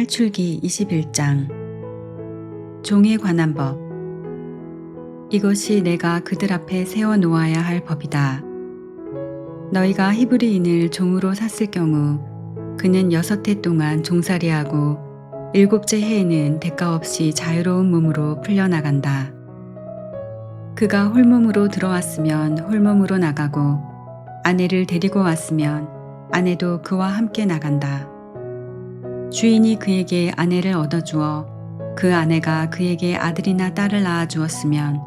탈출기 21장 종에 관한 법. 이것이 내가 그들 앞에 세워 놓아야 할 법이다. 너희가 히브리인을 종으로 샀을 경우 그는 6해 동안 종살이하고 7째 해에는 대가 없이 자유로운 몸으로 풀려나간다. 그가 홀몸으로 들어왔으면 홀몸으로 나가고 아내를 데리고 왔으면 아내도 그와 함께 나간다. 주인이 그에게 아내를 얻어주어 그 아내가 그에게 아들이나 딸을 낳아 주었으면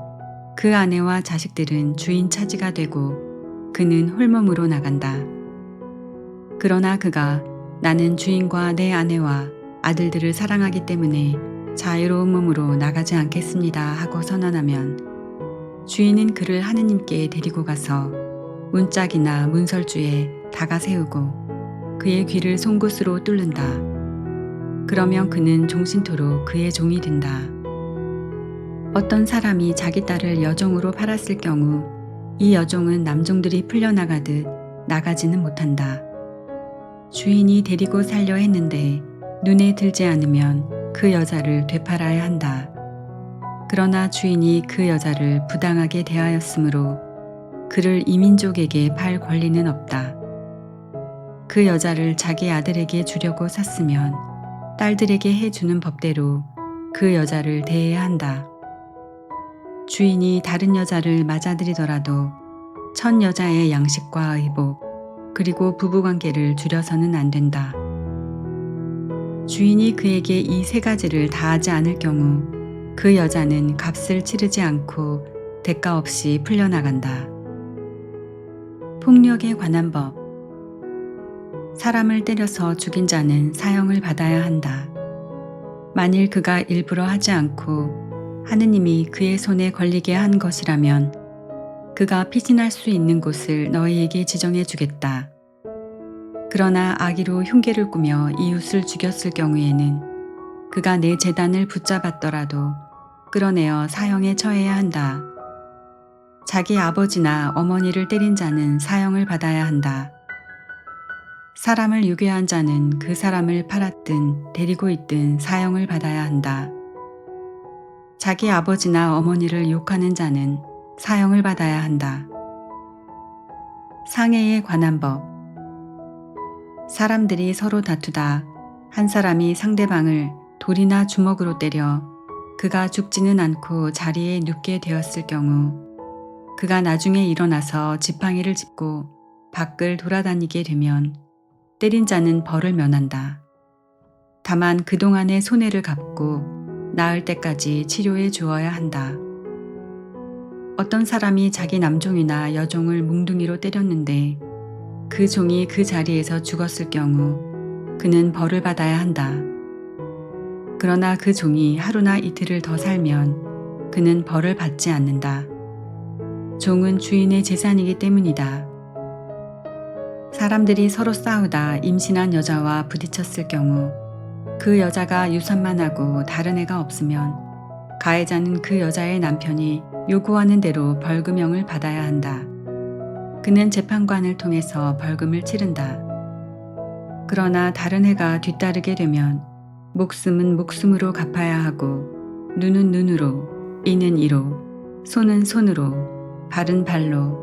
그 아내와 자식들은 주인 차지가 되고 그는 홀몸으로 나간다. 그러나 그가 나는 주인과 내 아내와 아들들을 사랑하기 때문에 자유로운 몸으로 나가지 않겠습니다 하고 선언하면 주인은 그를 하느님께 데리고 가서 문짝이나 문설주에 다가 세우고 그의 귀를 송곳으로 뚫는다. 그러면 그는 종신토록 그의 종이 된다. 어떤 사람이 자기 딸을 여종으로 팔았을 경우 이 여종은 남종들이 풀려나가듯 나가지는 못한다. 주인이 데리고 살려 했는데 눈에 들지 않으면 그 여자를 되팔아야 한다. 그러나 주인이 그 여자를 부당하게 대하였으므로 그를 이민족에게 팔 권리는 없다. 그 여자를 자기 아들에게 주려고 샀으면 딸들에게 해주는 법대로 그 여자를 대해야 한다. 주인이 다른 여자를 맞아들이더라도 첫 여자의 양식과 의복 그리고 부부관계를 줄여서는 안 된다. 주인이 그에게 이 3가지를 다하지 않을 경우 그 여자는 값을 치르지 않고 대가 없이 풀려나간다. 폭력에 관한 법. 사람을 때려서 죽인 자는 사형을 받아야 한다. 만일 그가 일부러 하지 않고 하느님이 그의 손에 걸리게 한 것이라면 그가 피신할 수 있는 곳을 너희에게 지정해 주겠다. 그러나 악의로 흉계를 꾸며 이웃을 죽였을 경우에는 그가 내 제단을 붙잡았더라도 끌어내어 사형에 처해야 한다. 자기 아버지나 어머니를 때린 자는 사형을 받아야 한다. 사람을 유괴한 자는 그 사람을 팔았든 데리고 있든 사형을 받아야 한다. 자기 아버지나 어머니를 욕하는 자는 사형을 받아야 한다. 상해에 관한 법. 사람들이 서로 다투다 한 사람이 상대방을 돌이나 주먹으로 때려 그가 죽지는 않고 자리에 눕게 되었을 경우 그가 나중에 일어나서 지팡이를 짚고 밖을 돌아다니게 되면 때린 자는 벌을 면한다. 다만 그동안의 손해를 갚고 나을 때까지 치료해 주어야 한다. 어떤 사람이 자기 남종이나 여종을 뭉둥이로 때렸는데 그 종이 그 자리에서 죽었을 경우 그는 벌을 받아야 한다. 그러나 그 종이 하루나 이틀을 더 살면 그는 벌을 받지 않는다. 종은 주인의 재산이기 때문이다. 사람들이 서로 싸우다 임신한 여자와 부딪혔을 경우 그 여자가 유산만 하고 다른 애가 없으면 가해자는 그 여자의 남편이 요구하는 대로 벌금형을 받아야 한다. 그는 재판관을 통해서 벌금을 치른다. 그러나 다른 애가 뒤따르게 되면 목숨은 목숨으로 갚아야 하고 눈은 눈으로, 이는 이로, 손은 손으로, 발은 발로,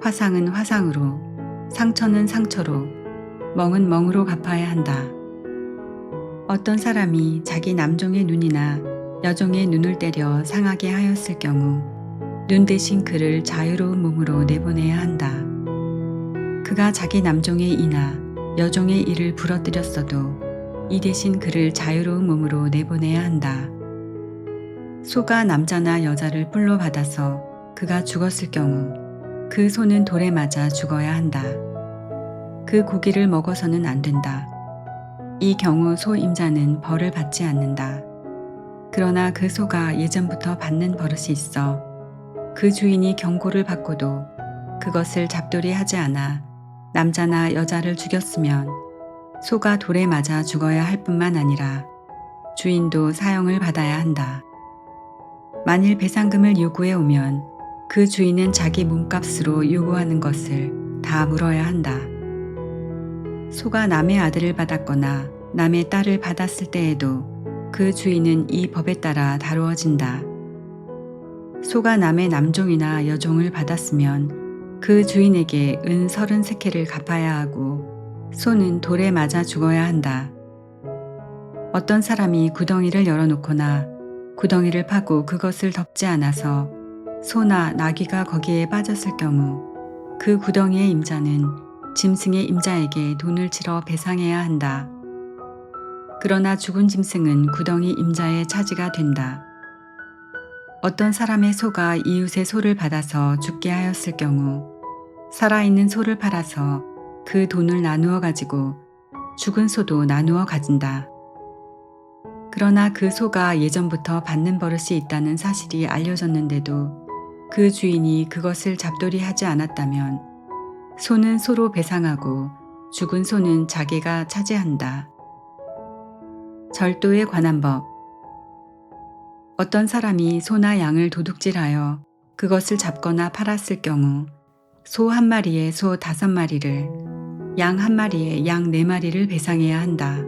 화상은 화상으로, 상처는 상처로, 멍은 멍으로 갚아야 한다. 어떤 사람이 자기 남종의 눈이나 여종의 눈을 때려 상하게 하였을 경우 눈 대신 그를 자유로운 몸으로 내보내야 한다. 그가 자기 남종의 이나 여종의 이를 부러뜨렸어도 이 대신 그를 자유로운 몸으로 내보내야 한다. 소가 남자나 여자를 뿔로 받아서 그가 죽었을 경우 그 소는 돌에 맞아 죽어야 한다. 그 고기를 먹어서는 안 된다. 이 경우 소 임자는 벌을 받지 않는다. 그러나 그 소가 예전부터 받는 버릇이 있어 그 주인이 경고를 받고도 그것을 잡돌이 하지 않아 남자나 여자를 죽였으면 소가 돌에 맞아 죽어야 할 뿐만 아니라 주인도 사형을 받아야 한다. 만일 배상금을 요구해 오면 그 주인은 자기 몸값으로 요구하는 것을 다 물어야 한다. 소가 남의 아들을 받았거나 남의 딸을 받았을 때에도 그 주인은 이 법에 따라 다루어진다. 소가 남의 남종이나 여종을 받았으면 그 주인에게 은 33개를 갚아야 하고 소는 돌에 맞아 죽어야 한다. 어떤 사람이 구덩이를 열어놓거나 구덩이를 파고 그것을 덮지 않아서 소나 나귀가 거기에 빠졌을 경우 그 구덩이의 임자는 짐승의 임자에게 돈을 치러 배상해야 한다. 그러나 죽은 짐승은 구덩이 임자의 차지가 된다. 어떤 사람의 소가 이웃의 소를 받아서 죽게 하였을 경우 살아있는 소를 팔아서 그 돈을 나누어 가지고 죽은 소도 나누어 가진다. 그러나 그 소가 예전부터 받는 버릇이 있다는 사실이 알려졌는데도 그 주인이 그것을 잡돌이 하지 않았다면 소는 소로 배상하고 죽은 소는 자기가 차지한다. 절도에 관한 법. 어떤 사람이 소나 양을 도둑질하여 그것을 잡거나 팔았을 경우 소 1마리에 소 5마리를, 양 1마리에 양 4마리를 배상해야 한다.